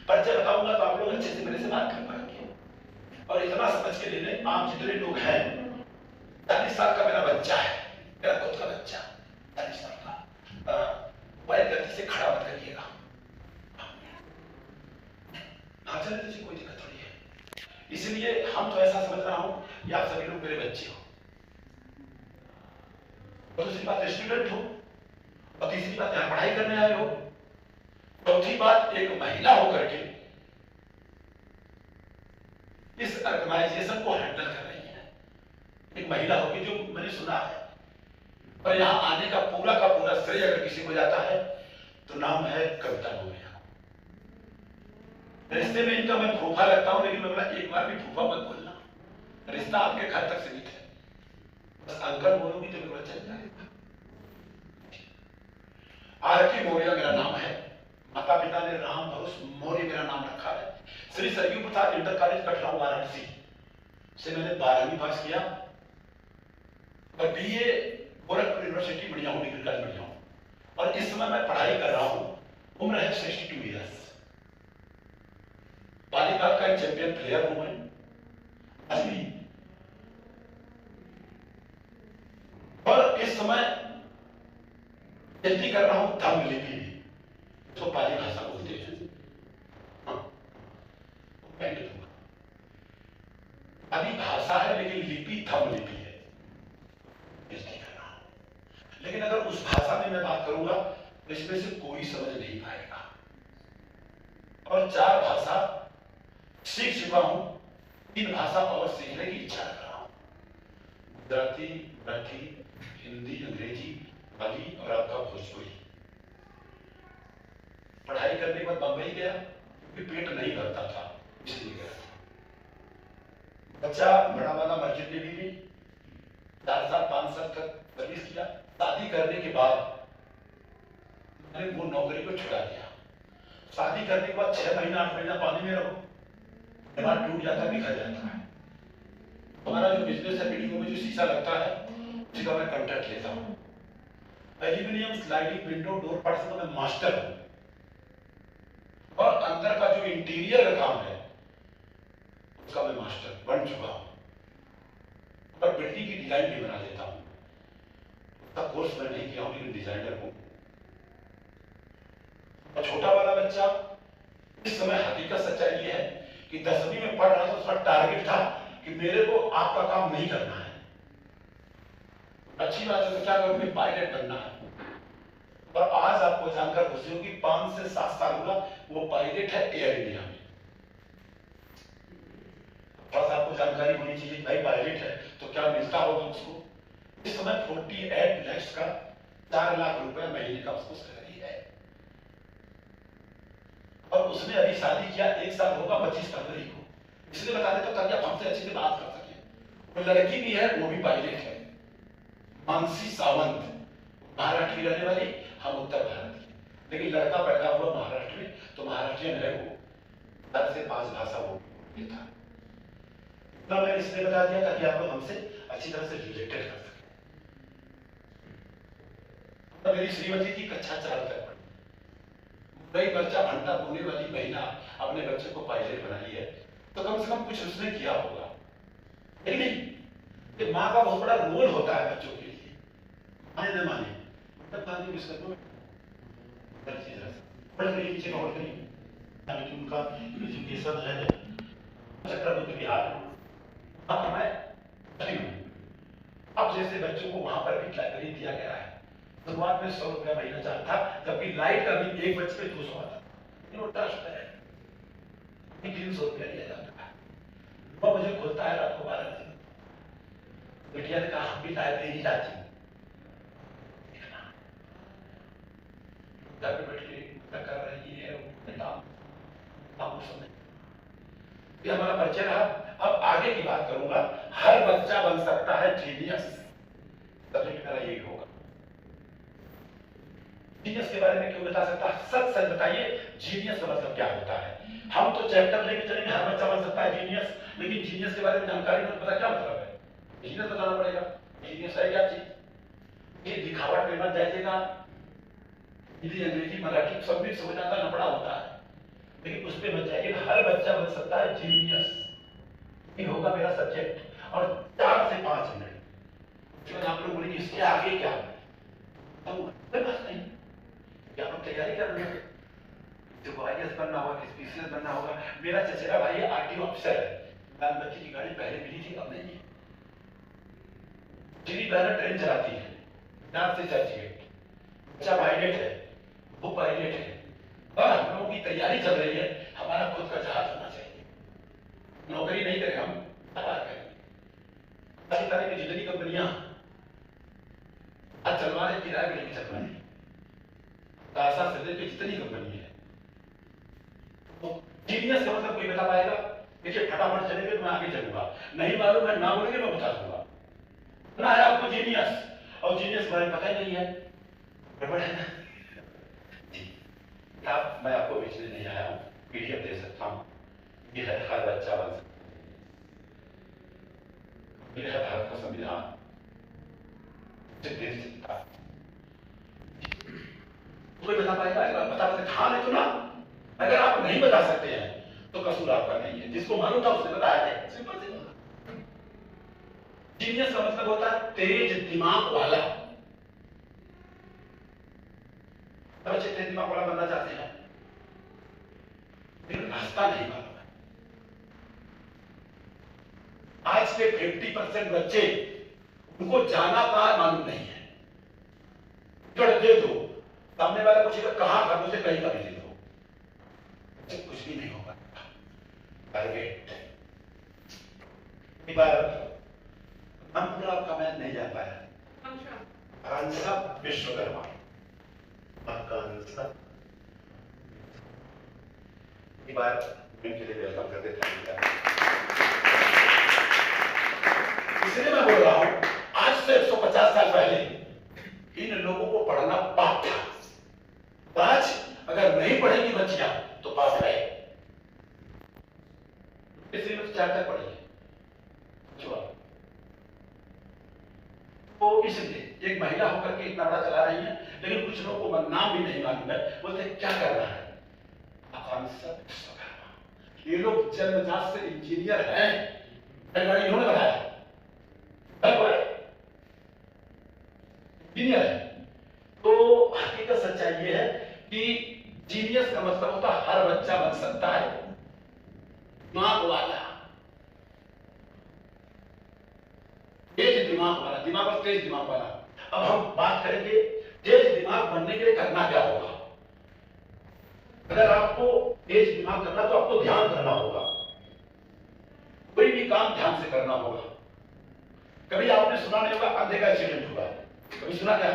परिचय बताऊंगा तो आप लोग अच्छे से मेरे से बात कर पाएंगे। और इतना समझ के ले लें, आप जितने लोग हैं, 40 साल का मेरा बच्चा है, मेरा खुद का बच्चा 40 साल का, वह गलती से खड़ा मत करिएगा। हाँ चले दीजिए, कोई दिक्कत थोड़ी है। इसलिए हम तो ऐसा समझ रहा हूं कि आप सभी लोग मेरे बच्चे हो, और दूसरी बात स्टूडेंट हो, और तीसरी बात यहां पढ़ाई करने आए हो, चौथी बात एक महिला होकर के इस ऑर्गेनाइजेशन को हैंडल कर रही है। एक महिला होगी, जो मैंने सुना है, और यहां आने का पूरा श्रेय अगर किसी को जाता है तो नाम है कविता मौर्य। रिश्ते में इनका मैं फूफा लगता हूं, लेकिन मैं बोला एक बार भी फूफा मत बोलना, रिश्ता आपके घर तक सीमित है, बस अंकल बोलूंगी तो मेरे को चल जाएगा। आरती मौर्य मेरा नाम है, माता पिता ने राम भरोस मौर्य मेरा नाम रखा है। श्री सरयू प्रसाद इंटर कॉलेज कटराऊ वाराणसी से मैंने 12वीं पास किया, और बीए गोरखपुर यूनिवर्सिटी बढ़िया हूं, डिग्री कॉलेज बढ़िया हूं, और इस समय मैं पढ़ाई कर रहा हूं। उम्र है 62 ईयर्स। बालीकाल का चैंपियन प्लेयर हूं मैं अभी, और इस समय एमपी कर रहा हूं धम्म लिपि में, तो पाली भाषा बोलते हैं। अभी भाषा है लेकिन लिपि धम्म लिपि है, इसलिए कर रहा हूं। लेकिन अगर उस भाषा में मैं बात करूंगा तो इसमें से कोई समझ नहीं पाएगा, और 4 भाषा सीख चुका हूं, 3 भाषा और सीखने की इच्छा रख रहा हूं, गुजराती, मराठी, हिंदी, अंग्रेजी, बाली और आपका भोजपुरी। पढ़ाई करने के बाद बंबई गया, क्योंकि पेट नहीं भरता था, इसलिए गया। बच्चा बड़ा वाला मस्जिद में भी 4 साल 5 साल तक सर्विस किया। शादी करने के बाद मैंने वो नौकरी को छुड़ा दिया। शादी करने के बाद 6 महीना 8 महीना पानी में रहो, दिमाग टूट जाता है, बिखर जाता है। हमारा जो बिजनेस है, बिल्डिंगों में जो शीशा लगता है, उसी का मैं कॉन्ट्रैक्ट लेता हूँ। Aluminium sliding window door part से तो मैं मास्टर हूँ, और अंदर का जो इंटीरियर का काम है उसका मैं मास्टर बन चुका हूँ, और बिल्डिंग की डिजाइन भी बना लेता हूँ। उसका कोर्स मैं नहीं किया हूँ, लेकिन डिजाइनर हूँ। और छोटा वाला बच्चा, इस समय हकीकत सच्चाई ये है कि 10वीं में पढ़ रहा था, उसका टारगेट था कि मेरे को आपका काम नहीं करना है। अच्छी बात है, तो क्या करूंगी, पायलट बनना है। और आज आपको जानकर खुशी होगी, 5 से 7 साल हुआ वो पायलट है एयर इंडिया में। बस आपको जानकारी होनी चाहिए, भाई पायलट है तो क्या मिलता होगा उसको। इस समय 48 लाख का 4 लाख रुपए महीने का उसको सैलरी है, और उसने अभी शादी किया, 1 साल होगा 25 फरवरी को। इसलिए बता देता ताकि आप हमसे अच्छे से बात कर सके। वो लड़की भी है, वो भी पायलट है, मानसी सावंत, महाराष्ट्र की रहने वाली, हम उत्तर भारत की, लेकिन लड़का पैदा हुआ महाराष्ट्र में, तो महाराष्ट्रियन है वो, 10 से 5 भाषा वो था। तो मैंने इसलिए बता दिया ताकि आप लोग हमसे अच्छी तरह से रिलेटेड कर सके। तो मेरी श्रीमती की कक्षा 4 तक पढ़ी, बच्चा भंटा बोने वाली महिला अपने बच्चे को पायलट बनाई है, तो कम से कम कुछ उसने किया होगा, नहीं? माँ का बहुत बड़ा रोल होता है बच्चों के लिए, माने न माने, तब माने उनका एजुकेशन है चक्रवर्ती बिहार। अब मैं अब जैसे बच्चों को वहां पर भी लाइब्रेरी दिया गया है। शुरुआत में 100 रुपया महीना चार्ज था, जबकि लाइट का भी एक बच्चे पे 200 आता, ट्रस्ट है, 300 रुपया दिया जाता है। 9 बजे खुलता है, रात को 12 बजे। बेटिया ने कहा हम भी लाइब्रेरी जाती हूँ, कर रही है ये हमारा परिचय रहा। अब आगे की बात करूंगा। हर बच्चा बन सकता है जीनियस, सब्जेक्ट मेरा यही होगा। जीनियस के बारे में क्यों बता सकता है, सच सच बताइए, जीनियस का मतलब क्या होता है? हम तो चैप्टर लेके चलेंगे, हर बच्चा बन सकता है जीनियस, लेकिन जीनियस के बारे में जानकारी नहीं पता क्या मतलब है। जीनियस बताना पड़ेगा, जीनियस है क्या चीज? ये दिखावट में मत जाइएगा, हिंदी अंग्रेजी मराठी सब मिक्स हो जाता, लफड़ा होता है, लेकिन उस पर बन जाएगी। हर बच्चा बन सकता है जीनियस, ये होगा मेरा सब्जेक्ट। और 4 से 5 मिनट जो आप लोग बोलेंगे इसके आगे क्या, तो कोई बात नहीं, क्या आप तैयारी कर रहे हैं, जो IAS बनना होगा, किस PCS बनना होगा। मेरा चचेरा भाई RTO अफसर है, लाल बत्ती की गाड़ी पहले मिली थी, अब नहीं है। मेरी बहन ट्रेन चलाती है, 4 से चर्चगेट, बच्चा पायलट है, वो पायलट है। और हम लोगों की तैयारी चल रही है, हमारा खुद का जहाज होना चाहिए। नौकरी नहीं करें, हम करें। तरह की जितनी कंपनियां आज चलवा रहे, किराए पे लेके चल रहे हैं, कासा से लेके जितनी कंपनी है, तो जीनियस का मतलब कोई बता पाएगा? देखिए फटाफट चलेंगे तो मैं आगे चलूंगा, नहीं मालूम है ना बोलेंगे मैं बता दूंगा ना है आपको जीनियस, और जीनियस बारे में पता ही नहीं है, गड़बड़ है ना जी। आप, मैं आपको बेचने नहीं आया हूं, PDF दे सकता हूं, ये है हर बच्चा बन सकता, ये है भारत का संविधान, दे सकता। कोई बता पाएगा? अगर आप बता सकते हाँ नहीं तो ना, अगर आप नहीं बता सकते हैं तो कसूर आपका नहीं है, जिसको मालूम था उसने बताया है, सिंपल सी बात। जीनियस का मतलब होता है तेज दिमाग वाला। बच्चे तेज दिमाग वाला बनना चाहते हैं, लेकिन रास्ता नहीं मालूम है। आज के 50% बच्चे, उनको जाना कहां मालूम नहीं है। दे दो, सामने वाला पूछेगा कहां का, मुझे कहीं का भी दे दो, कुछ भी नहीं होगा। टारगेट हम पूरा आपका मैं नहीं जान पाया। आकांक्षा विश्वकर्मा, आकांक्षा एक बार इनके लिए वेलकम कर देते हैं। इसलिए मैं बोल रहा हूं, आज से 150 साल पहले इन लोगों को पढ़ना पाप था। आज अगर नहीं पढ़ेगी बच्चियां तो पाप है। इसलिए मैं 4 तक पढ़ी है। तो इसलिए एक महिला होकर के इतना बड़ा चला रही है, लेकिन कुछ लोगों को नाम भी नहीं मालूम है, बोलते क्या कर रहा है, आकांक्षा विश्वकर्मा। ये लोग जन्मजात से इंजीनियर हैं, इन्होंने बताया इंजीनियर है। तो हकीकत सच्चाई ये है कि जीनियस का मतलब होता है हर बच्चा बन सकता है, दिमाग वाला, तेज दिमाग वाला, दिमाग और तेज दिमाग वाला। अब हम बात करेंगे तेज दिमाग बनने के लिए करना क्या होगा। अगर आपको तेज दिमाग करना तो आपको ध्यान करना होगा, कोई भी काम ध्यान से करना होगा। कभी आपने सुना नहीं होगा अंधे का एक्सीडेंट हुआ, कभी सुना क्या?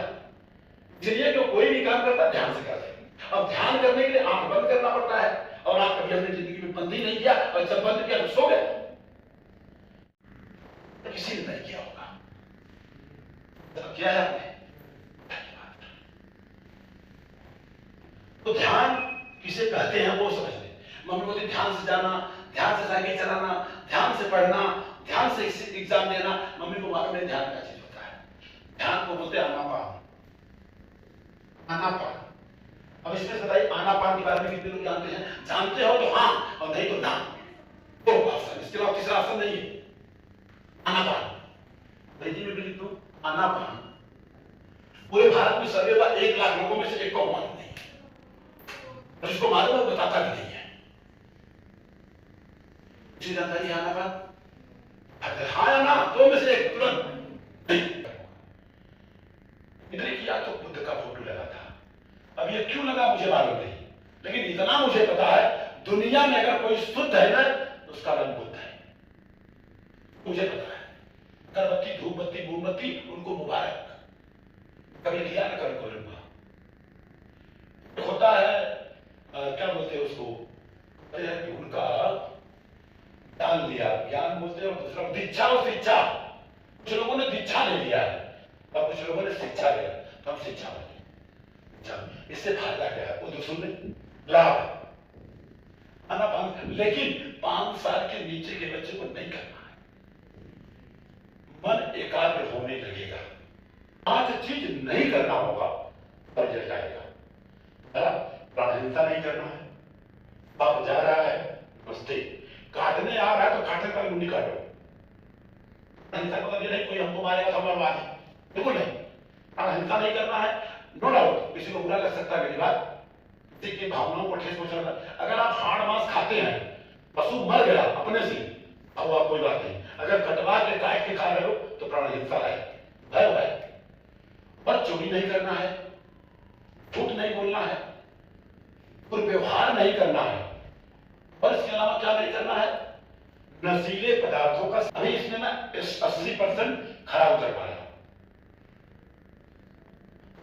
इसलिए कि कोई भी काम करता ध्यान से करता है। अब ध्यान करने के लिए आंख बंद करना पड़ता है, और आप कभी अपनी जिंदगी में बंद ही नहीं किया, और जब बंद किया तो सो गए, तो किसी ने नहीं किया होगा। तो क्या है आपने? तो ध्यान किसे कहते हैं वो समझ लें। मम्मी बोलती ध्यान से जाना, ध्यान से साइकिल चलाना, ध्यान से पढ़ना, ध्यान से एग्जाम देना। मम्मी को मालूम नहीं ध्यान क्या चीज होता है। ध्यान को बोलते हैं आनापान। आनापान, अब इसमें बताइए आनापान के बारे में कितने लोग जानते हैं? जानते हो तो हाँ, और नहीं तो ना। दो आसन, इसके अलावा तीसरा आसन नहीं है। आनापान हिंदी में भी लिख दो, आनापान। पूरे भारत में सर्वे हुआ 1 लाख लोगों में से 1 को मालूम नहीं है, और जिसको मालूम है वो बताता भी नहीं है। इसी जानकारी आनापान, अगर हाँ या ना दो में से 1 तुरंत नहीं। इतने किया तो बुद्ध का फोटो लगा था। अब ये क्यों लगा मुझे मालूम नहीं, लेकिन इतना मुझे पता है दुनिया में अगर कोई शुद्ध है ना तो उसका रंग बुद्ध है, मुझे पता है। अगरबत्ती, धूपबत्ती, मोमबत्ती उनको मुबारक, कभी किया ना कभी करूंगा। होता है क्या बोलते हैं उसको, कि उनका दान लिया, ज्ञान बोलते हैं, और दूसरा दीक्षा और शिक्षा। कुछ लोगों ने दीक्षा ले लिया है और कुछ लोगों ने शिक्षा लिया, तो हम शिक्षा बने। इससे फायदा क्या है? वो दूसरों में लाभ है। लेकिन 5 साल के नीचे के बच्चे को नहीं करना है। मन एकाग्र होने लगेगा, 5 चीज नहीं करना होगा और जल जाएगा। प्राण हिंसा नहीं करना है, बाप जा रहा पकड़ मुंडी काटो। हिंसा का मतलब ये नहीं कोई हमको मारेगा तो हम मरवा दें, बिल्कुल नहीं। हिंसा नहीं करना है, नो डाउट किसी को बुरा लग सकता है, मेरी बात किसी की भावनाओं को ठेस पहुंचाना। अगर आप हाड़ मांस खाते हैं, पशु मर गया अपने से, अब आप कोई बात नहीं। अगर कटवा के काट के खा रहे हो तो प्राण हिंसा है, भय। पर चोरी नहीं करना है, झूठ नहीं बोलना है, दुर्व्यवहार नहीं करना है, और इसके अलावा क्या नहीं करना है, नशीले पदार्थों का। अभी इसमें मैं 80% खरा उतर पाया।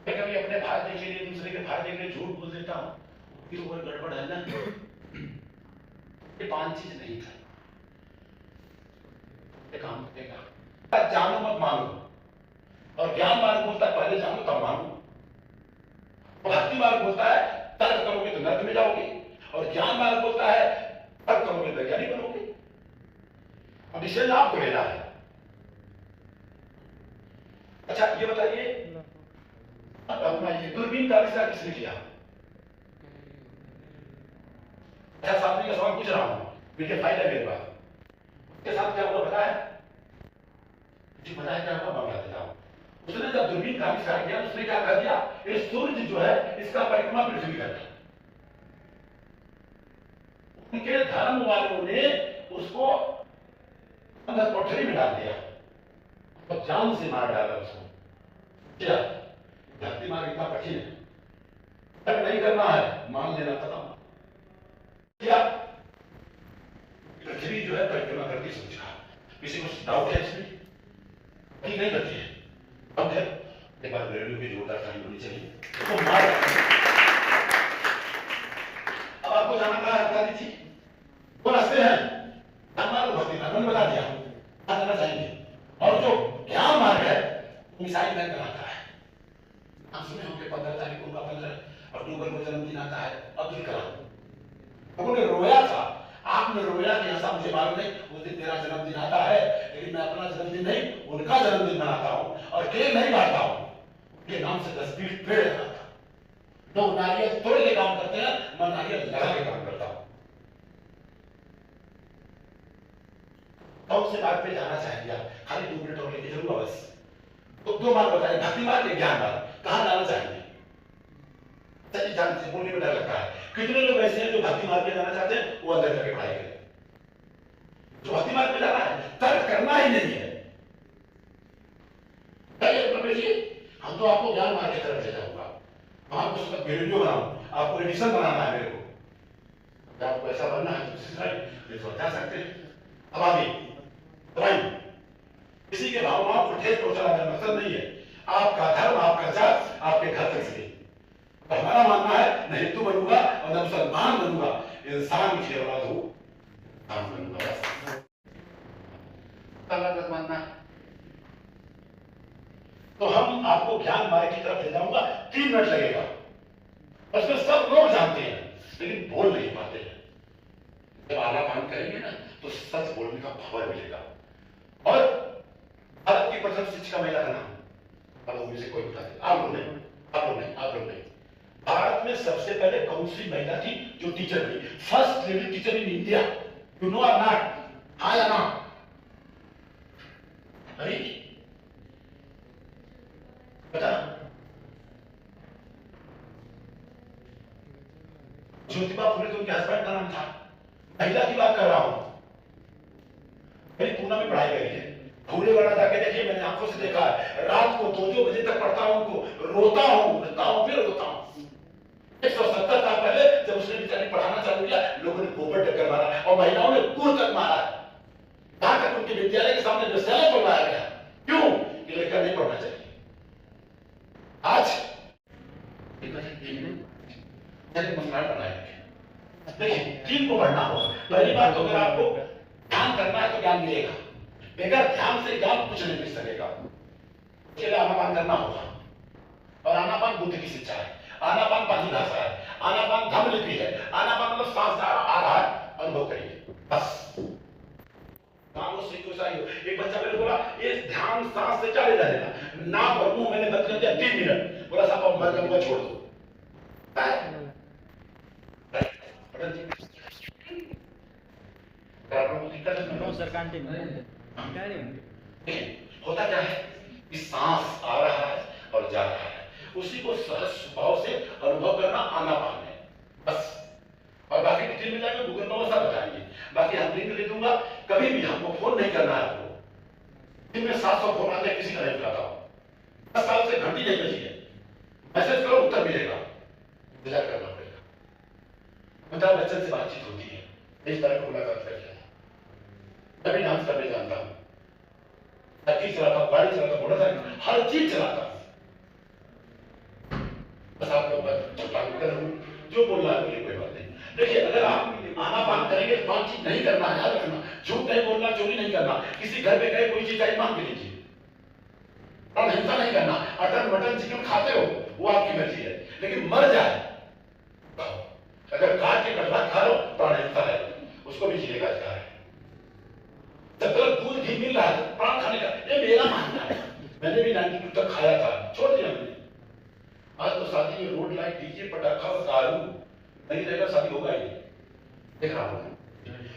कभी अपने फायदे के लिए, दूसरे के फायदे के लिए झूठ बोल देता हूं, कि ऊपर गड़बड़ है ना। ये 5 चीज नहीं था, ये काम करेगा। जानो मत मानो, और ज्ञान मार्ग बोलता है पहले जानो तब मानो। भक्ति मार्ग बोलता है तर्क करोगे तो नर्क में जाओगे, और ज्ञान मार्ग बोलता है तर्क करोगे तो वैज्ञानिक बनोगे। अब डिसीजन आपको लेना है। अच्छा ये बताइए, अपना ये दूरबीन का आविष्कार किसने किया? अच्छा सामने का सवाल पूछ रहा हूं, वीडियो फाइल है मेरे पास, उसके साथ क्या हुआ पता है? जी बताया क्या हुआ, मैं बता देता हूं। उसने जब दूरबीन का आविष्कार किया, उसने क्या कर दिया, ये सूर्य जो है इसका परिक्रमा पृथ्वी कर दिया। उनके धर्म वालों ने उसको अंदर कोठरी में डाल दिया, तो जान से मार डाला उसको। क्या भक्ति मार्ग इतना कठिन है, तब नहीं करना है, मान लेना खत्म। क्या पृथ्वी जो है परिक्रमा करती सूर्य का, किसी को डाउट है इसमें? ठीक नहीं करती है, अब है एक बार रेडियो की जोरदार ताली होनी चाहिए तो मार। अब आपको जाना कहा है, बता दीजिए वो रास्ते हैं। हमारा भक्ति मार्ग मैंने बता दिया, जाना चाहिए। और जो ज्ञान मार्ग है मिसाइल मैन बनाता है। हम सुने होंगे 15 तारीख को, 15 अक्टूबर को जन्मदिन आता है अब्दुल कलाम। उन्होंने रोया था, आपने रोया कि ऐसा मुझे मालूम नहीं, उस दिन मेरा जन्मदिन आता है, लेकिन मैं अपना जन्मदिन नहीं उनका जन्मदिन मनाता हूँ, और केक नहीं बांटता हूँ। उनके नाम से 10 फीट पेड़ लगाता हूँ। लोग नारियल तोड़ के काम करते हैं, मैं नारियल लगा के काम करता हूँ। कौन से मार्ग पे जाना चाहिए आप? खाली 2 मिनट और लेके चलूंगा बस। तो 2 मार्ग बताइए, भक्ति मार्ग या ज्ञान मार्ग, कहां जाना चाहिए? सही जान से बोलने में डर लगता है। कितने लोग ऐसे हैं जो भक्ति मार्ग पे जाना चाहते हैं, वो अंदर जाके पढ़ाई करें। जो भक्ति मार्ग पे जाना है, तर्क करना ही नहीं है। हम तो आपको ज्ञान मार्ग की तरफ ले जाऊंगा, आपको उसका वीडियो बनाऊं, आपको एडिशन बनाना है मेरे को, आपको ऐसा बनना है तो जा सकते हैं। अब आगे किसी के भावनाओं को ठेस पहुंचाना मेरा मकसद नहीं है। आपका धर्म, आपका जात आपके घर तक से। तो हमारा मानना है न हिंदू बनूंगा और न मुसलमान बनूंगा, इंसान की औलाद हो, काम बनूंगा बस। अलग मानना है तो हम आपको ज्ञान मार्ग की तरफ ले जाऊंगा। 3 मिनट लगेगा, उसमें सब लोग जानते हैं लेकिन बोल नहीं पाते हैं। जब आलापान करेंगे ना तो सच बोलने का पावर मिलेगा। और भारत की प्रथम शिक्षिका महिला का नाम अब उनमें से कोई बता दे। आप लोग नहीं। भारत में सबसे पहले कौन सी महिला थी जो टीचर बनी? First lady teacher in India, you know और नॉट? हाँ या ना? अरे बता। ज्योतिबा फुले तो उनके हस्बैंड का नाम था। महिला की बात कर रहा हूं, मेरी पूना में पढ़ाई करी है। फूले वाला जाके देखिए, मैंने आंखों से देखा है। रात को 2-2 बजे तक पढ़ता हूं, उनको रोता हूं फिर रोता हूं। 170 साल पहले जब उसने बेचारी पढ़ाना चालू किया, लोगों ने गोबर टक्कर मारा और महिलाओं ने कुर तक मारा। यहां तक उनके विद्यालय के सामने विद्यालय बनवाया गया। क्यों? कि लड़का नहीं पढ़ना चाहिए। आज मंगल बनाए देखिए, 3 को पढ़ना होगा। पहली बात तो अगर आपको ध्यान करना है तो ज्ञान मिलेगा, बगैर ध्यान से ज्ञान कुछ नहीं मिल सकेगा। इसके लिए आनापान करना होगा, और आनापान बुद्ध की शिक्षा है। आनापान पानी भाषा है, आनापान धम्म लिपि है। आनापान मतलब सांस आ रहा है, अनुभव करिए बस। एक बच्चा मेरे बोला, ये ध्यान सांस से चाले जा देना, नाक और मुंह मैंने बंद कर दिया 3 मिनट। बोला साहब मर जाऊंगा, छोड़ दो। सर कंटिन्यू होता क्या है कि सांस आ रहा है और जा रहा है, उसी को सहज स्वभाव से अनुभव करना आना पाना है बस। और बाकी डिटेल में जाकर गूगल पर सब बताएंगे। बाकी हम लिंक दे दूंगा, कभी भी हमको फोन नहीं करना है आपको। दिन में 700 फोन आते किसी का नहीं उठाता हूं, 10 साल से घंटी नहीं बजी है, मैसेज करो उत्तर मिलेगा, इंतजार करना पड़ेगा। अमिताभ बच्चन से बातचीत होती है, इस तरह की मुलाकात करते हैं। मैं भी डांस करने जानता हूं, टैक्सी चलाता हूं, गाड़ी चलाता हूं, मोटरसाइकिल, हर चीज चलाता हूं। बस आप लोग जो बोलना है बोलिए, कोई बात नहीं। देखिए अगर आप आनापान करेंगे तो बातचीत नहीं करना है, याद रखना, झूठ नहीं बोलना, चोरी नहीं करना, किसी घर पे गए कोई चीज चाहिए मांग लीजिए, और हिंसा नहीं करना। अटन मटन चिकन खाते हो वो आपकी मर्जी है, लेकिन मर जाए अगर काट के कटवा खा लो प्राण हिंसा है, उसको भी जीने का अधिकार है। जब तक दूध घी मिल रहा है प्राण खाने का, ये मेरा मानना है। मैंने भी 92 तक खाया था, छोड़ दिया मैंने। आज तो शादी में रोड लाइट, डीजे, पटाखा और दारू नहीं रहेगा, शादी होगा ही देख रहा हूं।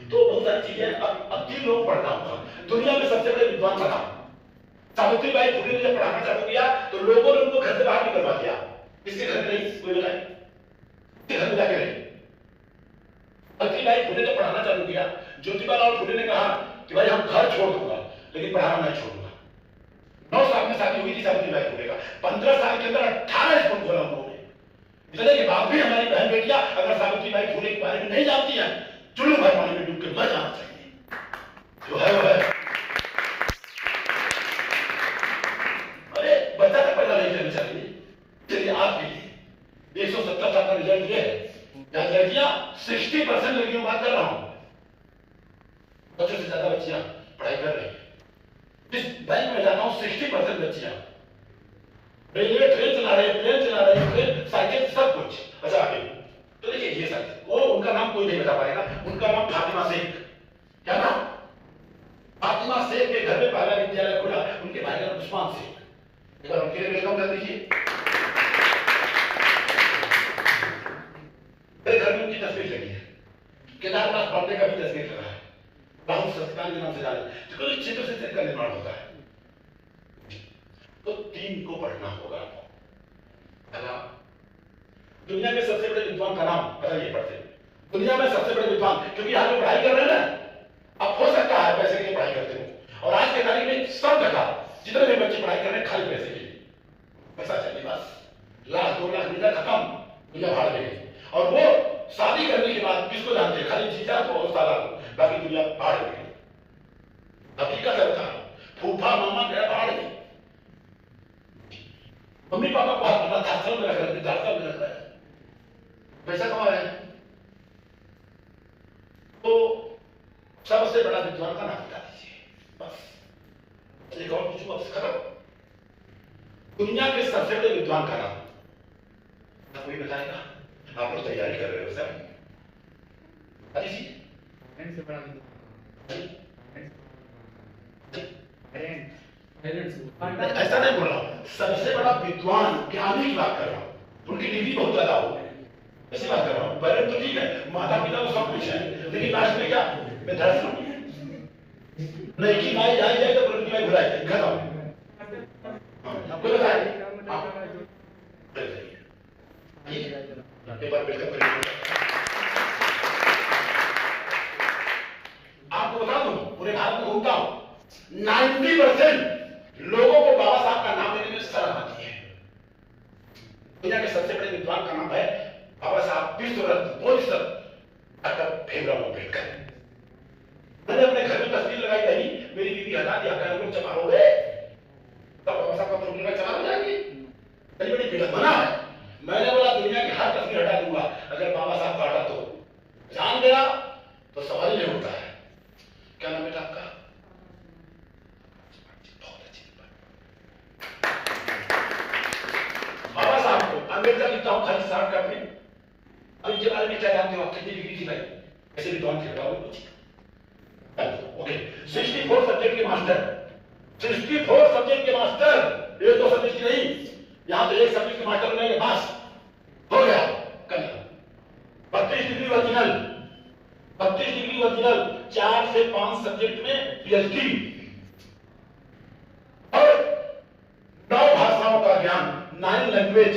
तो बहुत सारी चीजें अब 3 लोग पढ़ना होगा। दुनिया में सबसे बड़े विद्वान का नाम सावित्रीबाई फुले ने जब पढ़ाना चालू किया तो लोगों ने उनको घर से बाहर निकलवा दिया। किसके घर में नहीं, कोई बताए, घर में जाके रहे। सावित्रीबाई फुले ने पढ़ाना चालू किया, ज्योतिबालाल फुले ने कहा कि भाई हम घर छोड़ दूंगा लेकिन पढ़ाना नहीं छोड़ूंगा। 9 साल में शादी हुई थी सावित्रीबाई फुले का, 15 साल के अंदर 18 स्कूल खोला उन्होंने। इतने के बाद भी हमारी बहन बेटियां अगर सावित्रीबाई फुले के बारे में नहीं जानती हैं, चुल्लू भर पानी में डूब के मर जाना चाहिए। जो है वो है। अरे बच्चा तक पैदा नहीं करना चाहिए। चलिए आपके लिए 170 साल का रिजल्ट ये है, जहां लड़कियां 60% लड़कियों बात कर रहा हूं, बच्चों से ज्यादा बच्चियां पढ़ाई कर रही है। जिस बैंक में जाता हूं 60% बच्चियां रेलवे ट्रेन चला रहे, प्लेन चला रहे, ट्रेन, साइकिल, सब कुछ। अच्छा आगे तो देखिए ये सब वो उनका नाम कोई नहीं बता पाएगा, उनका नाम फातिमा शेख। क्या नाम? फातिमा शेख के घर में पहला विद्यालय खुला, उनके भाई का नाम उस्मान शेख। एक बार उनके लिए वेलकम कर दीजिए। मेरे घर में उनकी तस्वीर लगी है, केदारनाथ बॉम्बे का भी तस्वीर लगा है, राहुल सत्यनारायण के नाम से जाने, तो चित्र से चित्र का निर्माण होता है। तो 3 को पढ़ना होगा। पहला, दुनिया के सबसे बड़े विद्वान का नाम बताइए, पढ़ते दुनिया में सबसे बड़े विद्वान, क्योंकि यहाँ पे पढ़ाई कर रहे हैं ना। अब हो सकता है पैसे के लिए पढ़ाई करते हो, और आज के तारीख में सब जगह जितने भी बच्चे पढ़ाई कर रहे हैं खाली पैसे के लिए, पैसा चाहिए बस, 1 लाख 2 लाख मिला खत्म, दुनिया भाड़ में। और वो शादी करने के बाद किसको जानते हैं? खाली जीजा को और साला को, बाकी दुनिया भाड़ में। हकीकत है, बता फूफा मामा गया भाड़ में, मम्मी पापा को वृद्धाश्रम में रख रहे हैं, वृद्धाश्रम में रख रहे हैं, पैसा कमा रहे हैं। तो सबसे बड़ा विद्वान का नाम बता दीजिए बस। एक और पूछूं आपसे, खत्म। दुनिया के सबसे बड़े विद्वान का नाम ना कोई बताएगा? आप लोग तैयारी कर रहे हो सर? से बड़ा ऐसा नहीं बोल रहा हूं, सबसे बड़ा विद्वान ज्ञानी की बात कर रहा हूं, उनकी डिग्री बहुत ज्यादा हो, ऐसी बात कर रहा हूं। पेरेंट तो ठीक है, माता पिता तो सब कुछ है, लेकिन लास्ट में क्या? वृद्धाश्रम नहीं की माई जाए तो पुरन की माई भुलाए, खत्म। कोई बताए? एक बार वेलकम करिए। आपको बता दूं, पूरे भारत में घूमता हूं, 90% लोगों को बाबा साहब का नाम लेने में शर्म आती है। दुनिया के सबसे बड़े विद्वान का नाम है बाबा साहब विश्वरत्न बोधिसत्व डॉक्टर भीमराव अम्बेडकर। मैंने अपने घर में तस्वीर लगाई, कहीं मेरी बीवी हटा दिया, कहीं चमा हो गए, तब बाबा साहब का फोटो लगा चमा हो जाएगी, बड़ी बड़ी विडंबना है। मैंने बोला दुनिया की हर तस्वीर हटा दूंगा अगर बाबा साहब का हटा तो जान गया तो सवाल ही नहीं उठता है। क्या नाम है आपका? बाबा साहब को अम्बेडकर लिखता हूं खाली शॉर्ट कट में। अब इनके बारे में क्या जानते हो आप? कितनी डिग्री थी भाई? ऐसे विद्वान थे कुछ? ओके, 64 सब्जेक्ट के मास्टर, 64 सब्जेक्ट के मास्टर, एक दो सब्जेक्ट की नहीं, यहां तो एक सब्जेक्ट के मास्टर नहीं है, बस हो गया कल। 32 डिग्री ओरिजिनल, 32 डिग्री की ओरिजिनल 4 से 5 सब्जेक्ट में पीएचडी और 9 भाषाओं का ज्ञान, 9 लैंग्वेज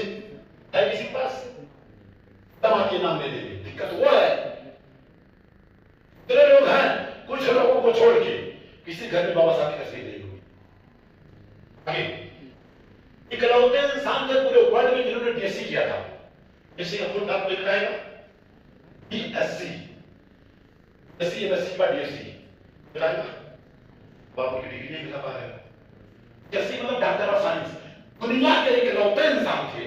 है किसी के पास? दमा के नाम ले लेंगे, दिक्कत वो है। इतने लोग हैं, कुछ लोगों को छोड़ के किसी घर में बाबा साहब की तस्वीर नहीं होगी। इकलौते इंसान थे पूरे वर्ल्ड में जिन्होंने डीएससी किया था। डीएससी का फुल फॉर्म लिखा है डीएससी, एससी एमएससी का डीएससी बताएगा। बाबू की डिग्री नहीं मिला पा रहे। डीएससी मतलब डॉक्टर ऑफ साइंस। दुनिया के इकलौते इंसान थे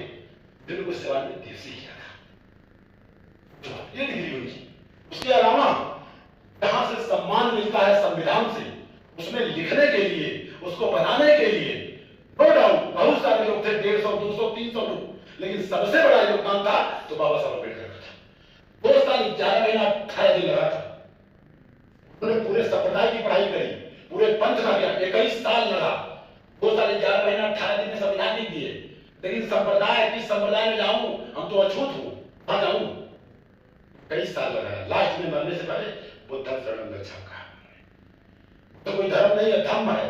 जिन्होंने उस सवाल में डीएससी किया था, ये डिग्री उनकी। उसके अलावा जहां से सम्मान मिलता है संविधान से, उसमें लिखने के लिए, उसको बनाने के लिए नो डाउट बहुत सारे लोग थे, 150, 200, 300 लोग, लेकिन सबसे बड़ा योगदान था तो बाबा साहब अम्बेडकर का था। 2 साल 11 महीना 18 दिन लगा था। उन्होंने पूरे संप्रदाय की पढ़ाई करी, पूरे पंथ का ज्ञान 21 साल लगा। 2 साल 11 महीना 18 दिन में संविधान नहीं दिए, लेकिन संप्रदाय की संप्रदाय में जाऊं, हम तो अछूत हूं, वहां जाऊं, 21 साल लगा। लास्ट में मरने से पहले बुद्ध शरणं गच्छामि कहा। तो कोई धर्म नहीं है, धम्म है।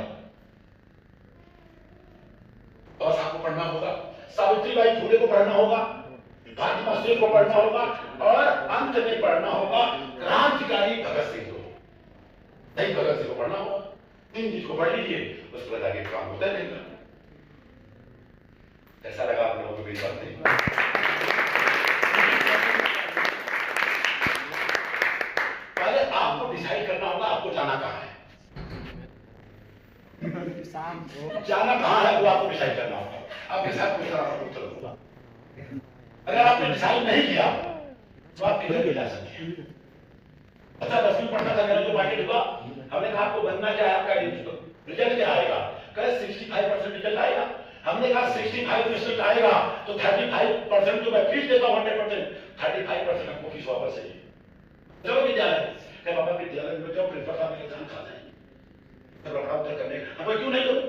और आपको पढ़ना होगा, सावित्रीबाई फुले को पढ़ना होगा, फातिमा शेख को पढ़ना होगा, और अंत में पढ़ना होगा क्रांतिकारी भगत सिंह को। नहीं, भगत सिंह को पढ़ना होगा। 3 चीज को पढ़ लीजिए, उसके बाद आगे काम होता रहेगा। कैसा लगा आप लोगों को मेरी बातें? पहले आपको डिसाइड करना होगा आपको जाना कहां है। जाना कहां है वो आपको डिसाइड करना होगा। आपके साथ कोई तरह का उत्तर होगा। अगर आपने डिसाइड नहीं किया तो आप किधर भी जा सकते हैं। अच्छा, 10वीं पढ़ना था, मेरा जो मार्केट हुआ, हमने कहा आपको बनना क्या है, आपका रिजल्ट क्या आएगा? कहे 65% रिजल्ट आएगा। हमने कहा 65 रिजल्ट आएगा तो 35% जो मैं फीस देता हूं 100%, 35% आपको फीस वापस चाहिए। चलो विद्यालय, कहे बाबा विद्यालय में जाओ, प्रिंसिपल साहब मेरे जान खा जाएंगे, करने हम क्यों नहीं करूं?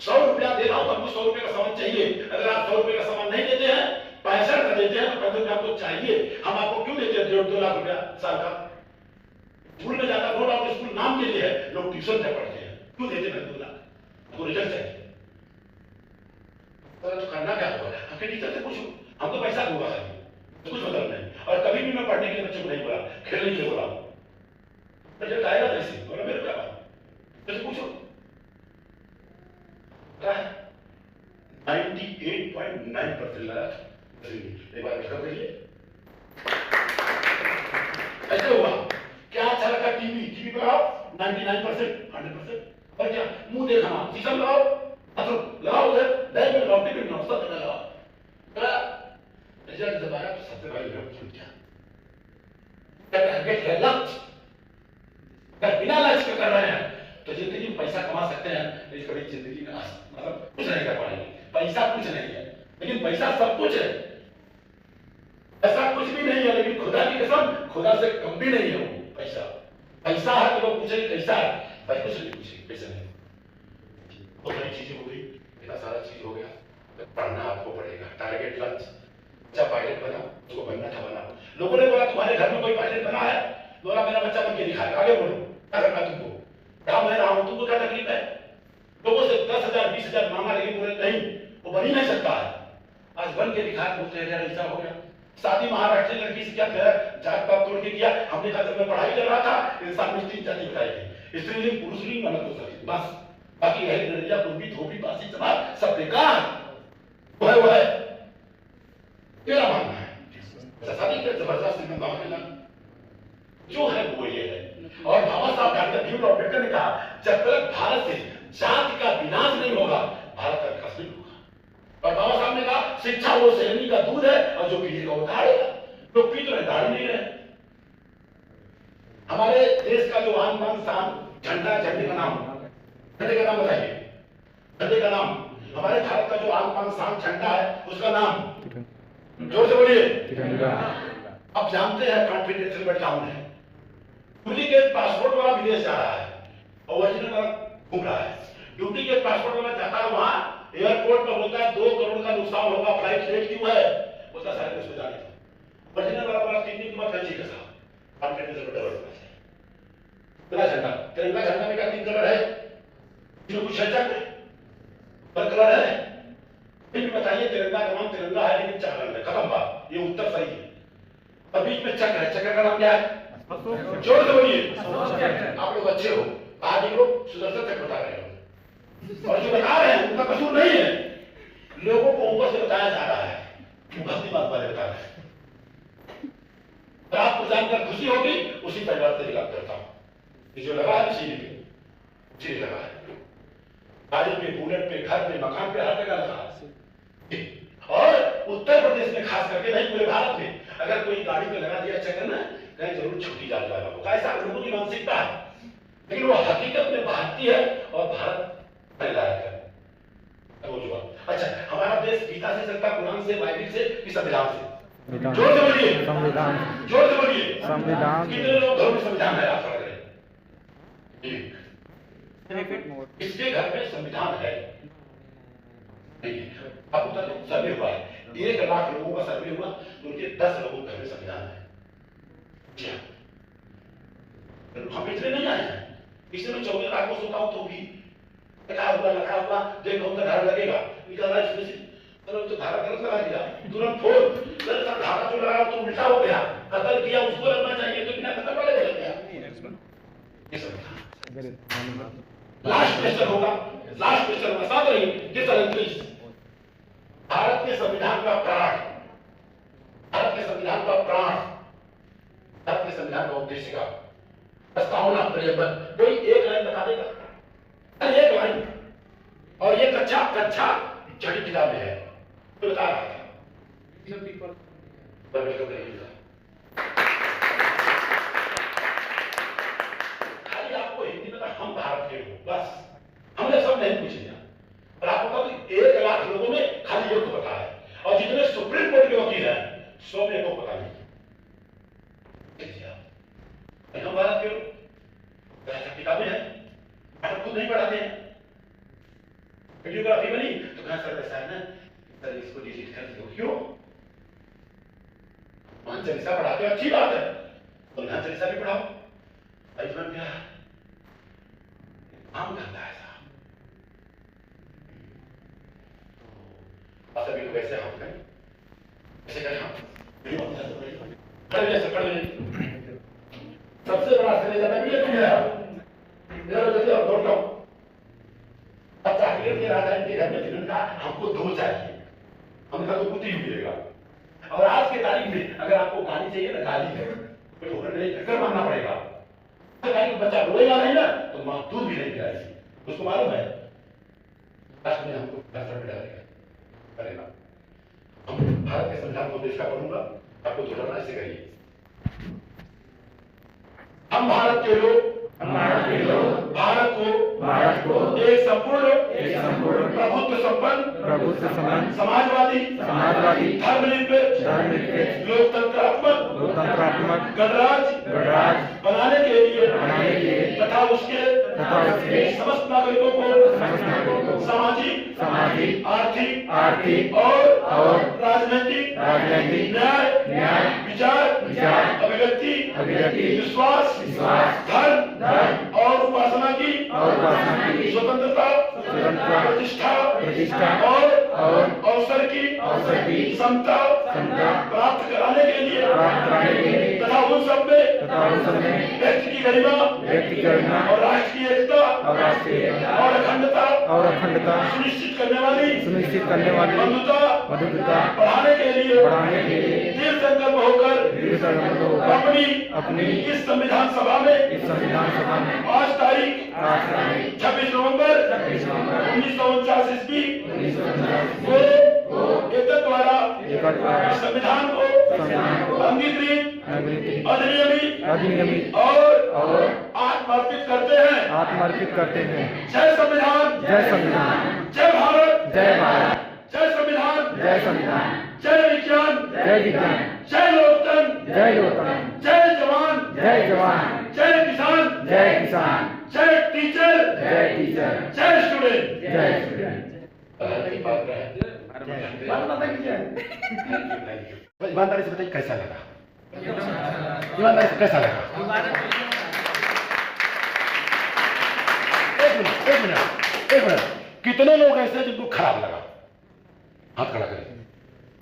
100 रुपया दे रहा हूं, हमको 100 रुपए का सामान चाहिए। अगर आप 100 रुपए का सामान नहीं देते हैं, 65 का देते हैं, तो 65 आपको चाहिए, हम आपको क्यों देते हैं 1.5-2 लाख रुपया साल का? स्कूल में जाता बोर्ड ऑफ स्कूल नाम के लिए है, लोग ट्यूशन में पढ़ते हैं, क्यों देते हैं 2 लाख? हमको रिजल्ट चाहिए। तो करना क्या होगा? आपके टीचर से पूछो, हमको पैसा दूंगा खाली, तो कुछ मतलब नहीं। और कभी भी मैं पढ़ने के लिए बच्चों को नहीं बोला, खेलने के लिए बोला, रिजल्ट आएगा कैसे? बोला मेरे क्या बात, तो पूछो क्या है? 98.9% लगा। एक बार कर दीजिए, ऐसे हुआ क्या? अच्छा लगा टीवी पे लगाओ 99%, 100%। और क्या मुंह देखना, शीशम लगाओ, लगाओ उधर, बैग में लगाओ, टिकट लगाओ, सब जगह लगाओ। रिजल्ट जब आया तो सबसे पहले लोग छूट गया। टारगेट है लक्ष्य, अगर बिना लक्ष्य कर रहे हैं तो जिंदगी में पैसा कमा सकते हैं, लेकिन कभी जिंदगी में मतलब कुछ नहीं कर पाएंगे। पैसा कुछ नहीं है, लेकिन पैसा सब कुछ है। ऐसा कुछ भी नहीं है, लेकिन खुदा की कसम खुदा से कम भी नहीं है वो पैसा। पैसा है तो लोग पूछेंगे कैसा है, भाई कुछ नहीं पूछेंगे, पैसा नहीं। बहुत सारी चीजें हो गई, इतना सारा चीज हो गया, पढ़ना आपको पड़ेगा। टारगेट लक्ष्य, अच्छा पायलट बना, उसको बनना था बना। लोगों ने बोला तुम्हारे घर में कोई पायलट बना है? बोला मेरा बच्चा बन के दिखाएगा, आगे बोलो क्या करना तुमको, क्या मैं रहा हूं, तुमको क्या तकलीफ है? लोगों से 10,000 20,000 मांगा, लेकिन बोले नहीं, वो बन ही नहीं सकता है। आज बन के दिखा, बोलते हैं ऐसा हो गया। शादी महाराष्ट्र लड़की से क्या जात पात तोड़ के किया। हमने कहा जब मैं पढ़ाई कर रहा था, इंसान में 3 जाति बताई थी, स्त्रीलिंग पुरुषलिंग मर्द हो सकती, बस बाकी है नरिया कुर्बी धोबी बासी जमात सब बेकार। वो है तेरा मानना है शादी के जबरदस्त जो है वो ये है। और बाबा साहब डॉक्टर भीमराव अम्बेडकर ने कहा जब तक भारत से जाति का विनाश नहीं होगा, भारत का विकास नहीं होगा। और बाबा साहब ने कहा शिक्षा वो शेरनी का दूध है, और जो पिएगा वो दाढ़ेगा। लोग पी तो रहे, दाढ़ नहीं रहे। हमारे देश का जो आन बान शान झंडा, झंडे का नाम, झंडे का नाम बताइए, झंडे का नाम, हमारे भारत का जो आन बान शान झंडा है उसका नाम जोर से बोलिए। आप जानते हैं कॉन्फिडेंशियल में टाउन है, डुप्लीकेट पासपोर्ट वाला विदेश जा रहा है और ओरिजिनल वाला घूम रहा है। डुप्लीकेट पासपोर्ट वाला जाता है वहां एयरपोर्ट पर, बोलता है 2 करोड़ का नुकसान होगा, फ्लाइट लेट क्यों है? बोलता सारे उसको जाने दो। ओरिजिनल वाला बोला 3 दिन के बाद कैसे कैसा कॉन्फिडेंशियल में डबल है। तिरंगा झंडा में क्या 3 कलर है? इसमें कुछ चर्चा करें, पर कलर है? फिर भी बताइए, तिरंगा का नाम तिरंगा है लेकिन 4 रंग है, खत्म बात, ये उत्तर सही है। और बीच में चक्र है, चक्र का नाम क्या है? जोर से बोलिए। आप लोग अच्छे हो, आज ये लोग सुदर्शन चक्र बता रहे हो, और जो बता रहे हैं उनका कसूर नहीं है, लोगों को ऊपर से बताया जा रहा है, भक्ति बात वाले बता रहे हैं। और आपको जानकर खुशी होगी, उसी परिवार से इलाज करता हूं, जो लगा है सीढ़ी पे, सीढ़ी लगा है, गाड़ी पे, बुलेट पे, घर पे, मकान पे, हर जगह लगा है। और उत्तर प्रदेश में खास करके, नहीं पूरे भारत में, अगर कोई गाड़ी पे लगा दिया चक्कर ना, कहीं जरूर छुट्टी जा जाएगा। ऐसा लोगों की मानसिकता है, लेकिन वो हकीकत में भारतीय है और भारत लायक है। अच्छा, हमारा देश गीता से चलता, कुरान से, बाइबिल से कि संविधान से? जोर से बोलिए। संविधान। जोर से बोलिए। संविधान। कितने लोग घरों में संविधान है? आप समझ रहे हैं? इसके घर में संविधान है अब तक सर्वे हुआ है, 1 लाख लोगों का सर्वे हुआ, तो उनके 10 लोगों के घर में संविधान है। हम इतने नहीं आए हैं, पिछले में 14 लाख को सोता हूं तो भी लखा हुआ देखो तो धारा लगेगा, निकाला इसमें से तो धारा गलत लगा दिया, तुरंत फोड़ धारा जो लगा तो उल्टा हो गया, कत्ल किया उसको लगना चाहिए तो बिना कत्ल वाले लग गया। ये सब लास्ट क्वेश्चन होगा, लास्ट क्वेश्चन होगा, साथ रही किस तरह भारत के संविधान का प्राण, भारत के संविधान का प्राण, भारत के संविधान का उद्देश्य का प्रस्तावना पर्यावरण, कोई एक लाइन बता देगा? एक लाइन, और ये कच्चा छठी किताब में है, तो बता रहा था। खाली आपको हिंदी में हम भारत के लोग, बस हमने सब नहीं पूछ लिया, और आपको कहा 1 लाख लोगों में खाली ये तो पता है, और जितने सुप्रीम कोर्ट के वकील हैं 100 में को पता नहीं। हम भारत के लोग किताबें हैं, आप खुद नहीं पढ़ाते हैं। वीडियोग्राफी बनी तो कहा सर ऐसा है ना, सर इसको डिलीट कर दो। क्यों? हनुमान चालीसा पढ़ाते हो, अच्छी बात है, तो हनुमान चालीसा भी पढ़ाओ। इसमें क्या काम करता है साहब, सभी लोग ऐसे हम करें, ऐसे करें हम सबसे बड़ा सिलेंडर भी मेरा जल्दी और दौड़ जाओ। अब चाहिए कि राजा के घर में जिन्होंने कहा हमको 2 चाहिए, हमने कहा तो कुछ ही मिलेगा। और आज के तारीख में अगर आपको गाली चाहिए ना, गाली है तो टक्कर मारना पड़ेगा। बच्चा रोएगा नहीं ना तो मां दूध भी नहीं पिलाएगी, उसको मालूम है राष्ट्र में हमको करेगा। हम भारत के संविधान को देश का पढ़ूंगा, आपको दोहराना ऐसे करिए। हम भारत के लोग भारत को एक संपूर्ण प्रभुत्व संपन्न समाजवादी धर्मनिरपेक्ष लोकतंत्रात्मक गणराज्य बनाने के लिए तथा उसके समस्त नागरिकों को सामाजिक आर्थिक और राजनीतिक न्याय विचार अभिव्यक्ति विश्वास धर्म और उपासना की स्वतंत्रता प्रतिष्ठा और अवसर की समता प्राप्त कराने के लिए तथा उन सब में व्यक्ति की गरिमा और राष्ट्र की एकता और अखंडता सुनिश्चित करने वाली बंधुता बढ़ाने के लिए दृढ़ संकल्प होकर अपनी इस संविधान सभा में आज तारीख 26 नवंबर 1949 ईस्वी को एकता द्वारा संविधान को अंगीकृत अधिनियमित और आत्मर्पित करते हैं। जय संविधान, जय भारत, जय संविधान, जय विज्ञान, जय लोकतंत्र, जय जवान, जय किसान, जय टीचर, जय स्टूडेंट। ईमानदारी से बताइए कैसा लगा? ईमानदारी से कैसा लगा? एक मिनट, कितने लोग ऐसे जिनको खराब लगा? हाथ खड़ा करें।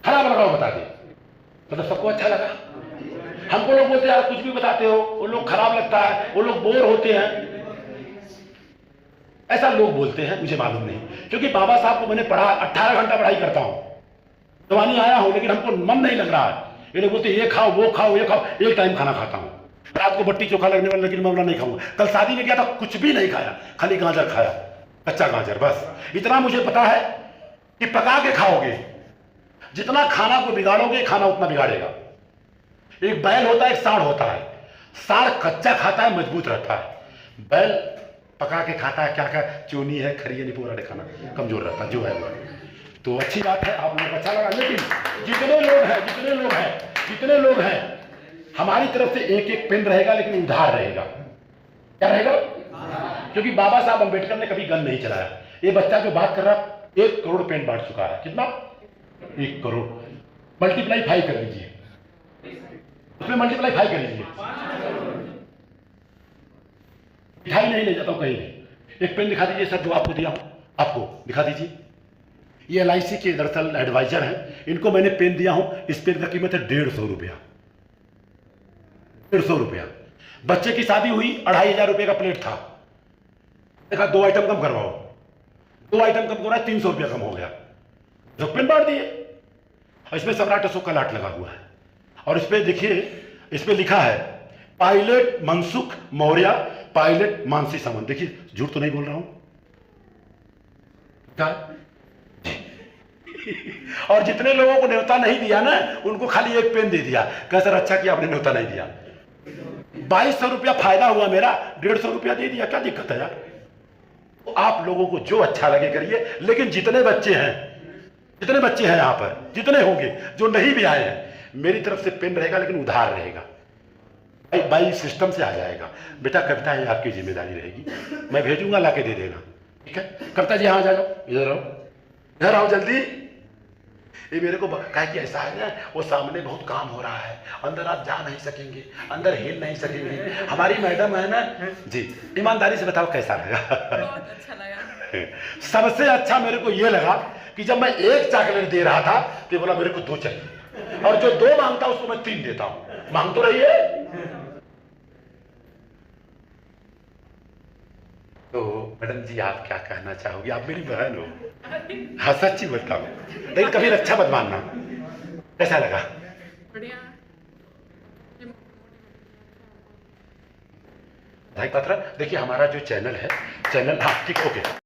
खराब लगा बता दे। मतलब सबको अच्छा लगा? हमको लोग बोलते हैं यार कुछ भी बताते हो, वो लोग खराब लगता है, वो लोग बोर होते हैं, ऐसा लोग बोलते हैं, मुझे मालूम नहीं, क्योंकि बाबा साहब को मैंने पढ़ा, 18 घंटा पढ़ाई करता हूं, जवानी आया हूं, लेकिन हमको मन नहीं लग रहा है। ये लोग बोलते ये खाओ वो खाओ ये खाओ, एक टाइम खाना खाता हूं, रात को बट्टी चोखा लगने वाला, लेकिन मैं बोला नहीं खाऊंगा। कल शादी में गया था, कुछ भी नहीं खाया, खाली गाजर खाया, कच्चा गाजर, बस इतना मुझे पता है कि पका के खाओगे, जितना खाना को बिगाड़ोगे खाना उतना बिगाड़ेगा। एक बैल होता है, एक सांड होता है। सांड कच्चा खाता है, मजबूत रहता है, बैल पका के खाता है, क्या क्या चोनी है, खरी है, नहीं पूरा खाना, कमजोर रहता है, जो है वो। तो अच्छी बात है, आप लोगों को अच्छा लगा। लेकिन जितने लोग हैं हमारी तरफ से एक एक पेन रहेगा, लेकिन उधार रहेगा। क्या रहेगा? क्योंकि बाबा साहब अंबेडकर ने कभी गन नहीं चलाया। ये बच्चा जो बात कर रहा, 1 करोड़ पेन बांट चुका है। कितना? 1 करोड़। मल्टीप्लाई 5 कर लीजिए, उसमें मल्टीप्लाई 5 कर लीजिए। मिठाई नहीं ले जाता हूं कहीं भी। एक पेन दिखा दीजिए सर, जो आपको दिया हूं, आपको दिखा दीजिए। ये LIC के दरअसल एडवाइजर हैं, इनको मैंने पेन दिया हूं। इस पेन का कीमत है 150 रुपया। 150 रुपया। बच्चे की शादी हुई, 2500 रुपये का प्लेट था, देखा 2 आइटम कम करवाओ, 2 आइटम कम करवाए, 300 रुपया कम हो गया, जो पेन बांट दिए। इसमें सम्राट अशोक का लाट लगा हुआ है, और इस पे देखिए, इस पे लिखा है पायलट मनसुख मौर्य, पायलट मानसी सामंत। देखिए झूठ तो नहीं बोल रहा हूं क्या? और जितने लोगों को न्योता नहीं दिया ना, उनको खाली एक पेन दे दिया, कह सर अच्छा किया आपने न्योता नहीं दिया। 2200 रुपया फायदा हुआ मेरा, 150 रुपया दे दिया, क्या दिक्कत है यार? तो आप लोगों को जो अच्छा लगे करिए, लेकिन जितने बच्चे हैं यहां पर, जितने होंगे जो नहीं भी आए हैं, मेरी तरफ से पेन रहेगा, लेकिन उधार रहेगा, बाई सिस्टम से आ जाएगा। बेटा कविता है, आपकी जिम्मेदारी रहेगी, मैं भेजूंगा, लाके दे देना, ठीक है? कविता जी हाँ, जा जाओ, इधर आओ जल्दी। ये मेरे को कहा कि ऐसा है ना, वो सामने बहुत काम हो रहा है, अंदर आप जा नहीं सकेंगे, अंदर हिल नहीं सकेंगे। हमारी मैडम है ना जी, ईमानदारी से बताओ कैसा लगा? बहुत अच्छा लगा। सबसे अच्छा मेरे को ये लगा कि जब मैं 1 चॉकलेट दे रहा था तो बोला मेरे को 2 चाहिए, और जो 2 मांगता उसको मैं 3 देता हूं। मांग तो रही है। तो मैडम जी आप क्या कहना चाहोगी? आप मेरी बहन हो। हाँ सच्ची बोलता हूँ, लेकिन कभी रक्षा मत मानना। कैसा लगा? बढ़िया। भाई पत्र देखिए, हमारा जो चैनल है, चैनल हाँ ठीक, ओके।